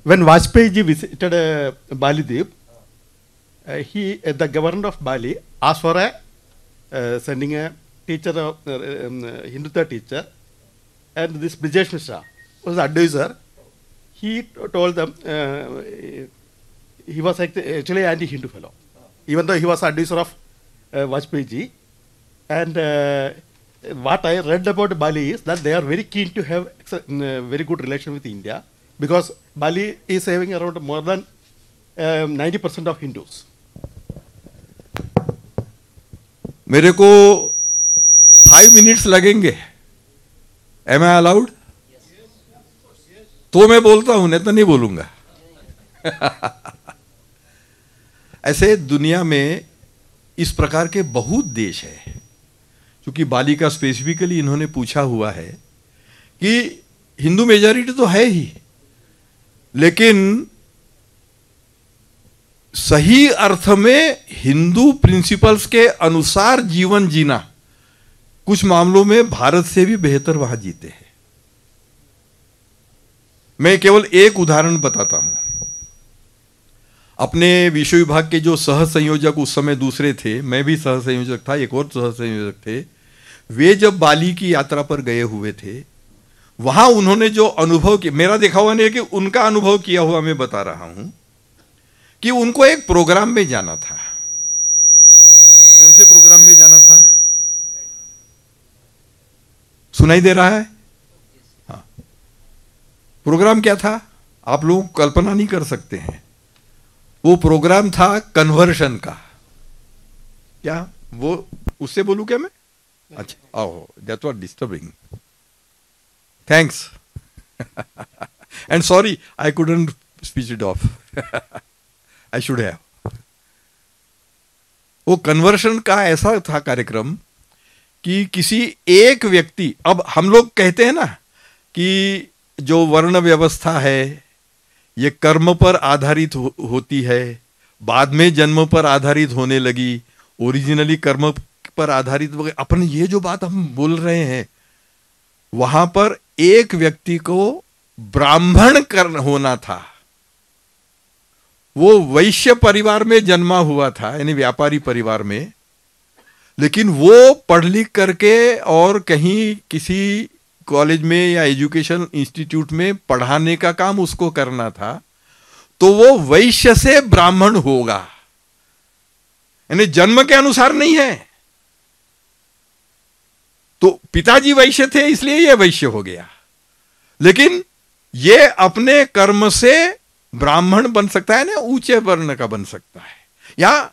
When Vajpayee ji visited Bali Deep, the governor of Bali asked for sending a teacher, Hindutva teacher, and this Brijesh Mishra was the advisor. He told them he was actually anti-Hindu fellow, even though he was advisor of Vajpayee ji. And what I read about Bali is that they are very keen to have very good relation with India, because Bali is having around more than 90% of Hindus. मेरे को 5 minutes लगेंगे. Am I allowed? तो मैं बोलता हूं, नहीं तो नहीं बोलूंगा. ऐसे दुनिया में इस प्रकार के बहुत देश है. क्योंकि बाली का स्पेसिफिकली इन्होंने पूछा हुआ है कि हिंदू मेजॉरिटी तो है ही, लेकिन सही अर्थ में हिंदू प्रिंसिपल्स के अनुसार जीवन जीना कुछ मामलों में भारत से भी बेहतर वहां जीते हैं. मैं केवल एक उदाहरण बताता हूं. अपने विश्व विभाग के जो सह संयोजक उस समय दूसरे थे, मैं भी सह संयोजक था, एक और सह संयोजक थे. वे जब बाली की यात्रा पर गए हुए थे, वहां उन्होंने जो अनुभव किया, मेरा देखा हुआ नहीं है कि उनका अनुभव किया हुआ मैं बता रहा हूं, कि उनको एक प्रोग्राम में जाना था. कौन से प्रोग्राम में जाना था? सुनाई दे रहा है? हाँ. प्रोग्राम क्या था? आप लोग कल्पना नहीं कर सकते हैं. वो प्रोग्राम था कन्वर्शन का. क्या वो उससे बोलूं क्या मैं? अच्छा, oh, that was disturbing. Thanks. And sorry, I couldn't speech it off. I should have. वो कन्वर्शन का ऐसा था कार्यक्रम कि किसी एक व्यक्ति, अब हम लोग कहते हैं ना कि जो वर्ण व्यवस्था है ये कर्म पर आधारित होती है, बाद में जन्म पर आधारित होने लगी, ओरिजिनली कर्म पर आधारित. अपन ये जो बात हम बोल रहे हैं, वहां पर एक व्यक्ति को ब्राह्मण होना था. वो वैश्य परिवार में जन्मा हुआ था, यानी व्यापारी परिवार में, लेकिन वो पढ़ लिख करके और कहीं किसी कॉलेज में या एजुकेशन इंस्टीट्यूट में पढ़ाने का काम उसको करना था. तो वो वैश्य से ब्राह्मण होगा, यानी जन्म के अनुसार नहीं है. तो पिताजी वैश्य थे इसलिए ये वैश्य हो गया, लेकिन ये अपने कर्म से ब्राह्मण बन सकता है ना, ऊंचे वर्ण का बन सकता है, या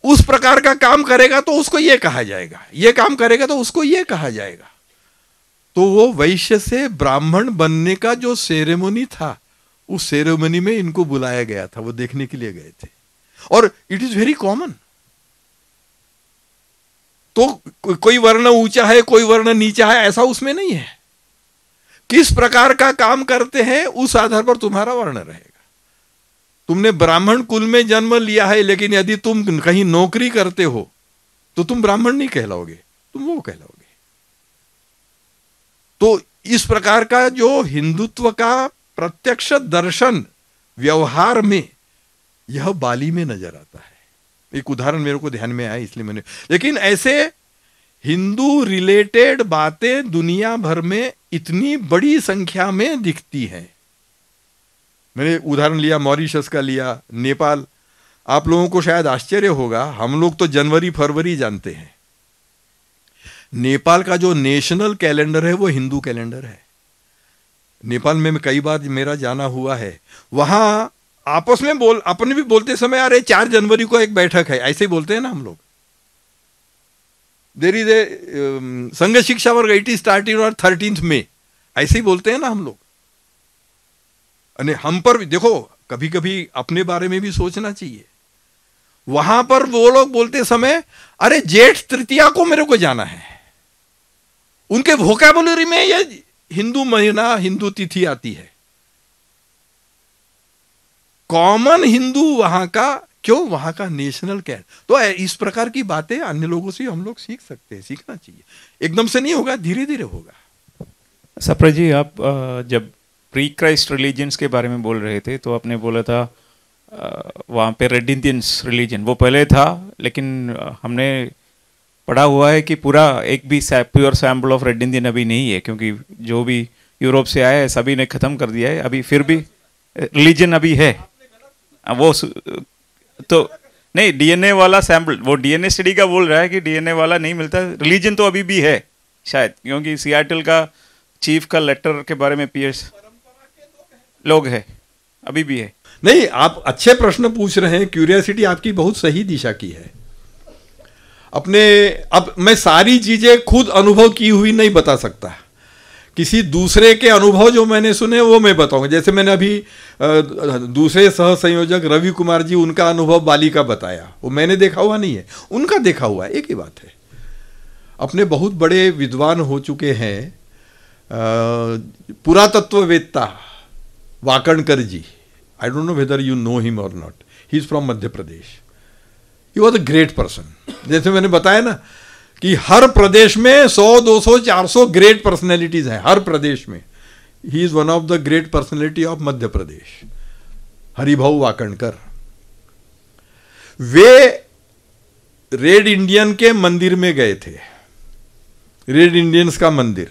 उस प्रकार का काम करेगा तो उसको ये कहा जाएगा, ये काम करेगा तो उसको ये कहा जाएगा. तो वो वैश्य से ब्राह्मण बनने का जो सेरेमनी था, उस सेरेमनी में इनको बुलाया गया था, वो देखने के लिए गए थे. और इट इज वेरी कॉमन. तो कोई वर्ण ऊंचा है, कोई वर्ण नीचा है, ऐसा उसमें नहीं है. किस प्रकार का काम करते हैं उस आधार पर तुम्हारा वर्ण रहेगा. तुमने ब्राह्मण कुल में जन्म लिया है, लेकिन यदि तुम कहीं नौकरी करते हो तो तुम ब्राह्मण नहीं कहलाओगे, तुम वो कहलाओगे. तो इस प्रकार का जो हिंदुत्व का प्रत्यक्ष दर्शन व्यवहार में, यह बाली में नजर आता है. एक उदाहरण मेरे को ध्यान में आया इसलिए मैंने. लेकिन ऐसे हिंदू रिलेटेड बातें दुनिया भर में इतनी बड़ी संख्या में दिखती हैं. मैंने उदाहरण लिया मॉरिशस का, लिया नेपाल. आप लोगों को शायद आश्चर्य होगा, हम लोग तो जनवरी फरवरी जानते हैं. नेपाल का जो नेशनल कैलेंडर है वो हिंदू कैलेंडर है. नेपाल में कई बार मेरा जाना हुआ है. वहां आपस में अपने भी बोलते समय, अरे 4 जनवरी को एक बैठक है, ऐसे ही बोलते हैं ना हम लोग. देयर इज ए संघ शिक्षा वर्ग, इट इज स्टार्टिंग ऑन 13 मई, ऐसे ही बोलते हैं ना हम लोग. हम पर भी देखो, कभी कभी अपने बारे में भी सोचना चाहिए. वहां पर वो लोग बोलते समय, अरे जेठ तृतीया को मेरे को जाना है. उनके वोकैबुलरी में ये हिंदू महीना, हिंदू तिथि आती है. कॉमन हिंदू वहां का, क्यों? वहां का नेशनल क्या है. तो इस प्रकार की बातें अन्य लोगों से हम लोग सीख सकते हैं, सीखना चाहिए. एकदम से नहीं होगा, धीरे धीरे होगा. सप्रा जी, आप जब प्री क्राइस्ट रिलीजन्स के बारे में बोल रहे थे, तो आपने बोला था वहाँ पे रेड इंडियंस रिलीजन वो पहले था, लेकिन हमने पढ़ा हुआ है कि पूरा एक भी pure sample of red Indian अभी नहीं है, क्योंकि जो भी यूरोप से आया है सभी ने ख़त्म कर दिया है। अभी फिर भी रिलीजन अभी है वो तो नहीं, डीएनए वाला सैंपल, वो डीएनए स्टडी का बोल रहा है कि डीएनए वाला नहीं मिलता, रिलीजन तो अभी भी है शायद, क्योंकि सियाटल का चीफ का लेटर के बारे में पीएस लोग है, अभी भी है। नहीं, आप अच्छे प्रश्न पूछ रहे हैं, क्यूरियोसिटी आपकी बहुत सही दिशा की है। अब मैं सारी चीजें खुद अनुभव की हुई नहीं बता सकता, किसी दूसरे के अनुभव जो मैंने सुने वो मैं बताऊंगा। जैसे मैंने अभी दूसरे सह संयोजक रवि कुमार जी, उनका अनुभव बाली का बताया, वो मैंने देखा हुआ नहीं है, उनका देखा हुआ है, एक ही बात है। अपने बहुत बड़े विद्वान हो चुके हैं पुरातत्ववेत्ता Wakankar ji, I don't know whether you know him or not, he is from Madhya Pradesh, he was a great person. जैसे मैंने बताया ना कि हर प्रदेश में 100, 200, 400 ग्रेट पर्सनैलिटीज हैं, हर प्रदेश में। He is one of the great personality of Madhya Pradesh, Haribhau Wakankar. Way red Indian के मंदिर में गए थे, रेड इंडियंस का मंदिर,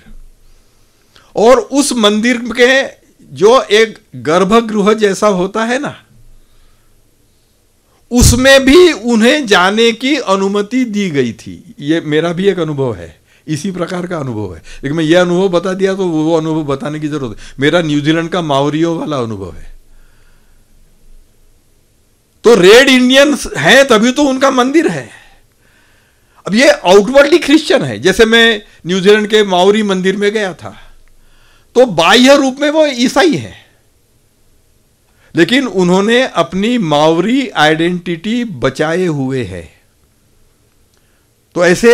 और उस मंदिर के जो एक गर्भगृह जैसा होता है ना, उसमें भी उन्हें जाने की अनुमति दी गई थी। ये मेरा भी एक अनुभव है, इसी प्रकार का अनुभव है, लेकिन मैं ये अनुभव बता दिया तो वो अनुभव बताने की जरूरत है। मेरा न्यूजीलैंड का माओरियो वाला अनुभव है। तो रेड इंडियंस हैं तभी तो उनका मंदिर है। अब ये आउटवर्डली क्रिश्चियन है, जैसे मैं न्यूजीलैंड के माओरी मंदिर में गया था, तो बाह्य रूप में वो ईसाई हैं, लेकिन उन्होंने अपनी मावरी आइडेंटिटी बचाए हुए है। तो ऐसे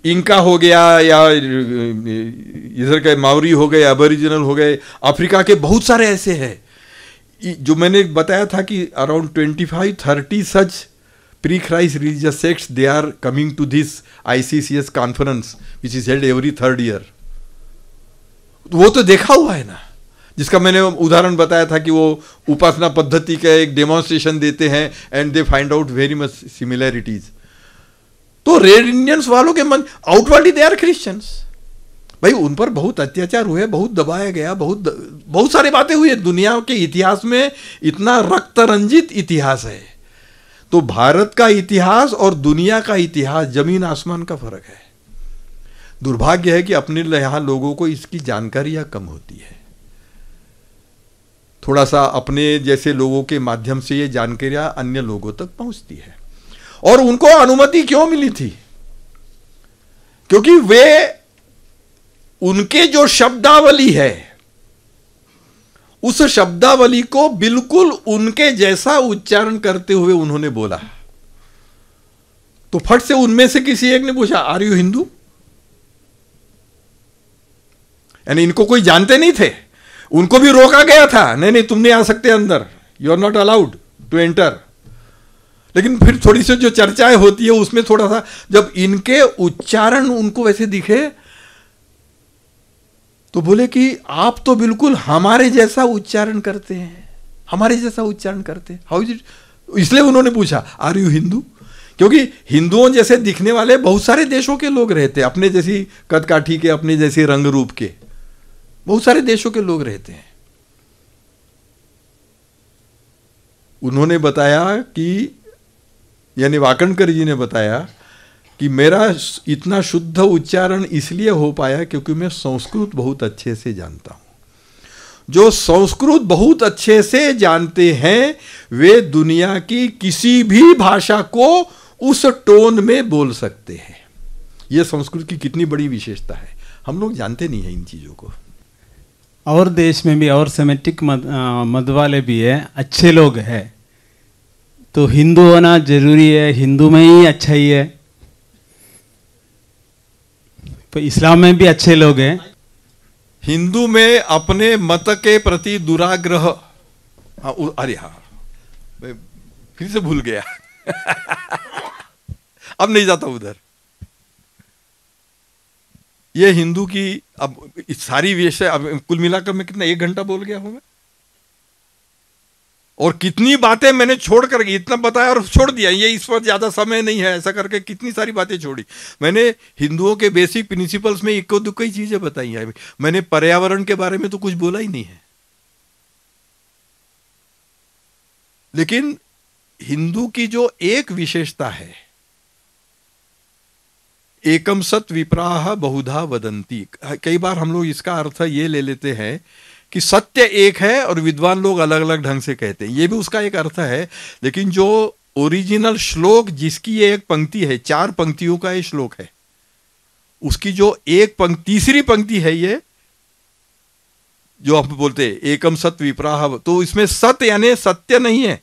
इंका हो गया, या इधर के मावरी हो गए, अबोरिजिनल हो गए, अफ्रीका के बहुत सारे ऐसे हैं। जो मैंने बताया था कि around 25-30 such pre Christ religious sects they are coming to this ICCS conference which is held every 3rd year. वो तो देखा हुआ है ना, जिसका मैंने उदाहरण बताया था कि वो उपासना पद्धति का एक डेमोन्स्ट्रेशन देते हैं and they find out very much similarities. तो रेड इंडियंस वालों के मन आउटवर्डली दे आर क्रिश्चियंस। भाई उन पर बहुत अत्याचार हुए, बहुत दबाया गया, बहुत सारी बातें हुई। दुनिया के इतिहास में इतना रक्त रंजित इतिहास है, तो भारत का इतिहास और दुनिया का इतिहास जमीन आसमान का फर्क है। दुर्भाग्य है कि अपने यहां लोगों को इसकी जानकारियां कम होती है। थोड़ा सा अपने जैसे लोगों के माध्यम से ये जानकारियां अन्य लोगों तक पहुंचती है। और उनको अनुमति क्यों मिली थी? क्योंकि वे उनके जो शब्दावली है, उस शब्दावली को बिल्कुल उनके जैसा उच्चारण करते हुए उन्होंने बोला। तो फट से उनमें से किसी एक ने पूछा, आर यू हिंदू? यानी इनको कोई जानते नहीं थे, उनको भी रोका गया था, नहीं नहीं तुम नहीं आ सकते अंदर, you are not allowed to enter. लेकिन फिर थोड़ी सी जो चर्चाएं होती है उसमें थोड़ा सा, जब इनके उच्चारण उनको वैसे दिखे तो बोले कि आप तो बिल्कुल हमारे जैसा उच्चारण करते हैं, हमारे जैसा उच्चारण करते हैं, हाउ इज इट? इसलिए उन्होंने पूछा, आर यू हिंदू? क्योंकि हिंदुओं जैसे दिखने वाले बहुत सारे देशों के लोग रहते हैं, अपने जैसी कदकाठी के, अपने जैसे रंग रूप के बहुत सारे देशों के लोग रहते हैं। उन्होंने बताया कि, यानी वाकणकर जी ने बताया कि मेरा इतना शुद्ध उच्चारण इसलिए हो पाया क्योंकि मैं संस्कृत बहुत अच्छे से जानता हूं। जो संस्कृत बहुत अच्छे से जानते हैं वे दुनिया की किसी भी भाषा को उस टोन में बोल सकते हैं। यह संस्कृत की कितनी बड़ी विशेषता है, हम लोग जानते नहीं हैं इन चीजों को। और देश में भी और सेमेटिक मत वाले भी है, अच्छे लोग हैं, तो हिंदू होना जरूरी है, हिंदू में ही अच्छा ही है। तो इस्लाम में भी अच्छे लोग हैं। हिंदू में अपने मत के प्रति दुराग्रह, अरे हाँ मैं फिर से भूल गया अब नहीं जाता उधर। ये हिंदू की अब इस सारी विषय, अब कुल मिलाकर मैं कितना 1 घंटा बोल गया हूं मैं, और कितनी बातें मैंने छोड़ कर, इतना बताया और छोड़ दिया, ये इस पर ज्यादा समय नहीं है, ऐसा करके कितनी सारी बातें छोड़ी मैंने। हिंदुओं के बेसिक प्रिंसिपल्स में इक्को दुक्को ही चीजें बताई हैं। मैंने पर्यावरण के बारे में तो कुछ बोला ही नहीं है। लेकिन हिंदू की जो एक विशेषता है, एकम सत विप्राह बहुधा वदंती, कई बार हम लोग इसका अर्थ ये ले लेते हैं कि सत्य एक है और विद्वान लोग अलग अलग ढंग से कहते हैं, ये भी उसका एक अर्थ है। लेकिन जो ओरिजिनल श्लोक, जिसकी ये एक पंक्ति है, 4 पंक्तियों का ये श्लोक है, उसकी जो एक पंक्ति, तीसरी पंक्ति है ये जो आप बोलते हैं एकम सत विप्राह, तो इसमें सत यानी सत्य नहीं है,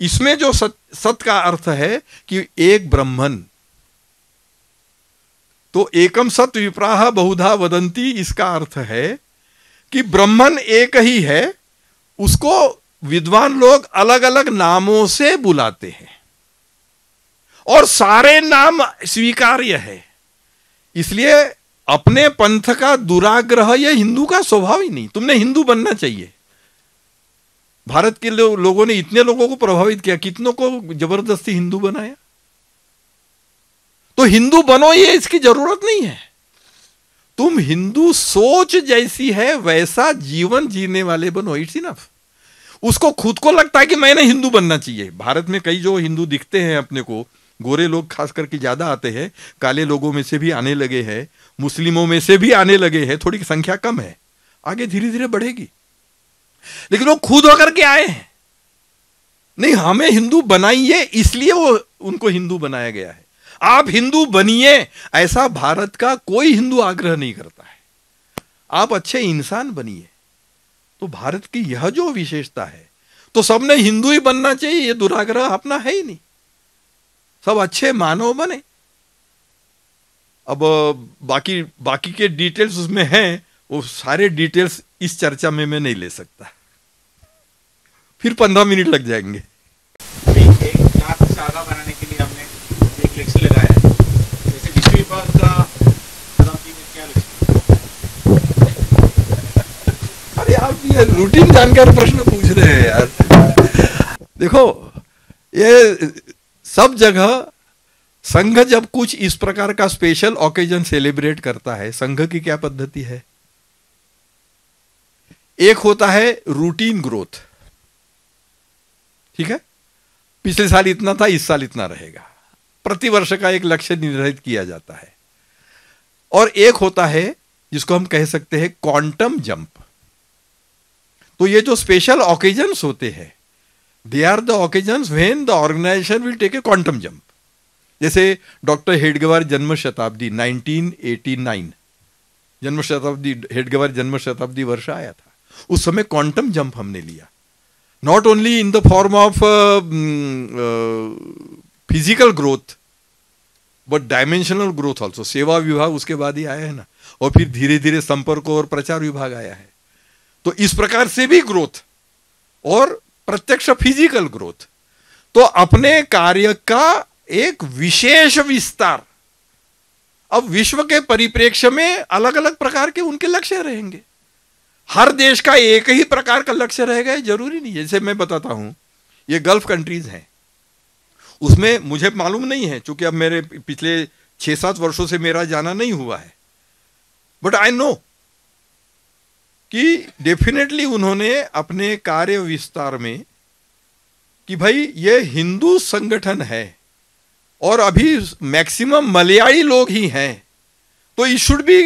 इसमें जो सत का अर्थ है कि एक ब्रह्मन। तो एकम सत विप्राह बहुधा वदंती, इसका अर्थ है कि ब्रह्मन एक ही है, उसको विद्वान लोग अलग अलग नामों से बुलाते हैं और सारे नाम स्वीकार्य है। इसलिए अपने पंथ का दुराग्रह यह हिंदू का स्वभाव ही नहीं। तुमने हिंदू बनना चाहिए। भारत के लोगों ने इतने लोगों को प्रभावित किया, कितनों को जबरदस्ती हिंदू बनाया। तो हिंदू बनो, ये इसकी जरूरत नहीं है। तुम हिंदू सोच जैसी है वैसा जीवन जीने वाले बनो, इट्स इनफ। उसको खुद को लगता है कि मैंने हिंदू बनना चाहिए। भारत में कई जो हिंदू दिखते हैं अपने को, गोरे लोग खास करके ज्यादा आते हैं, काले लोगों में से भी आने लगे हैं, मुस्लिमों में से भी आने लगे हैं, थोड़ी संख्या कम है, आगे धीरे धीरे बढ़ेगी। लेकिन वो खुद होकर के आए हैं, नहीं हमें हिंदू बनाइए, इसलिए वो उनको हिंदू बनाया गया है। आप हिंदू बनिए, ऐसा भारत का कोई हिंदू आग्रह नहीं करता है। आप अच्छे इंसान बनिए। तो भारत की यह जो विशेषता है, तो सबने हिंदू ही बनना चाहिए, ये दुराग्रह अपना है ही नहीं। सब अच्छे मानव बने। अब बाकी के डिटेल्स उसमें हैं, वो सारे डिटेल्स इस चर्चा में मैं नहीं ले सकता, फिर 15 मिनट लग जाएंगे। एक नाथ शाखा बनाने के लिए हमने एक लेक्चर लगाया है, जैसे विश्व विभाग का शताब्दी में क्या लेक्चर। अरे आप ये रूटीन जानकर प्रश्न पूछ रहे हैं यार। देखो, ये सब जगह संघ जब कुछ इस प्रकार का स्पेशल ओकेजन सेलिब्रेट करता है, संघ की क्या पद्धति है? एक होता है रूटीन ग्रोथ, ठीक है, पिछले साल इतना था, इस साल इतना रहेगा, प्रतिवर्ष का एक लक्ष्य निर्धारित किया जाता है। और एक होता है जिसको हम कह सकते हैं क्वांटम जंप। तो ये जो स्पेशल ओकेजन्स होते हैं, they are the occasions when the organisation will take a quantum jump. जैसे डॉक्टर हेडगेवार जन्म शताब्दी 1989, हेडगेवार जन्म शताब्दी वर्ष आया था, उस समय क्वांटम जंप हमने लिया, not only in the form of physical growth but dimensional growth also. सेवा विभाग उसके बाद ही आया है ना, और फिर धीरे धीरे संपर्क और प्रचार विभाग आया है। तो इस प्रकार से भी ग्रोथ और प्रत्यक्ष फिजिकल ग्रोथ। तो अपने कार्य का एक विशेष विस्तार। अब विश्व के परिप्रेक्ष्य में अलग अलग प्रकार के उनके लक्ष्य रहेंगे। हर देश का एक ही प्रकार का लक्ष्य रहेगा जरूरी नहीं है। जैसे मैं बताता हूं, ये गल्फ कंट्रीज हैं, उसमें मुझे मालूम नहीं है, क्योंकि अब मेरे पिछले 6-7 वर्षों से मेरा जाना नहीं हुआ है, बट आई नो कि डेफिनेटली उन्होंने अपने कार्य विस्तार में कि भाई ये हिंदू संगठन है और अभी मैक्सिमम मलयाली लोग ही हैं, तो it should be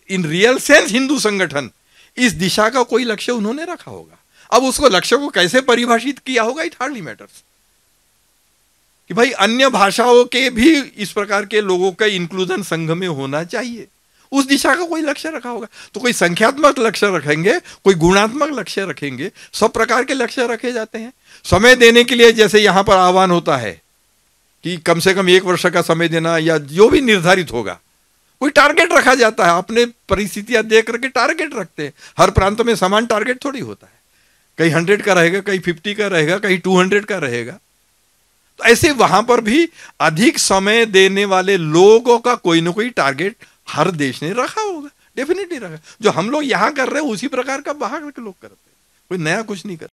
in real sense Hindu संगठन। इस दिशा का कोई लक्ष्य उन्होंने रखा होगा। अब उसको लक्ष्य को कैसे परिभाषित किया होगा, इट हार्डली मैटर्स। कि भाई अन्य भाषाओं के भी इस प्रकार के लोगों का इंक्लूजन संघ में होना चाहिए, उस दिशा का कोई लक्ष्य रखा होगा। तो कोई संख्यात्मक लक्ष्य रखेंगे, कोई गुणात्मक लक्ष्य रखेंगे, सब प्रकार के लक्ष्य रखे जाते हैं। समय देने के लिए जैसे यहां पर आह्वान होता है कि कम से कम 1 वर्ष का समय देना, या जो भी निर्धारित होगा, कोई टारगेट रखा जाता है। अपने परिस्थितियां देख करके टारगेट रखते हैं। हर प्रांत में समान टारगेट थोड़ी होता है, कहीं 100 का रहेगा, कहीं 50 का रहेगा, कहीं 200 का रहेगा। तो ऐसे वहां पर भी अधिक समय देने वाले लोगों का कोई ना कोई टारगेट हर देश ने रखा होगा, डेफिनेटली रखा। जो हम लोग यहाँ कर रहे हैं उसी प्रकार का बाहर के लोग करते हैं, कोई नया कुछ नहीं कर।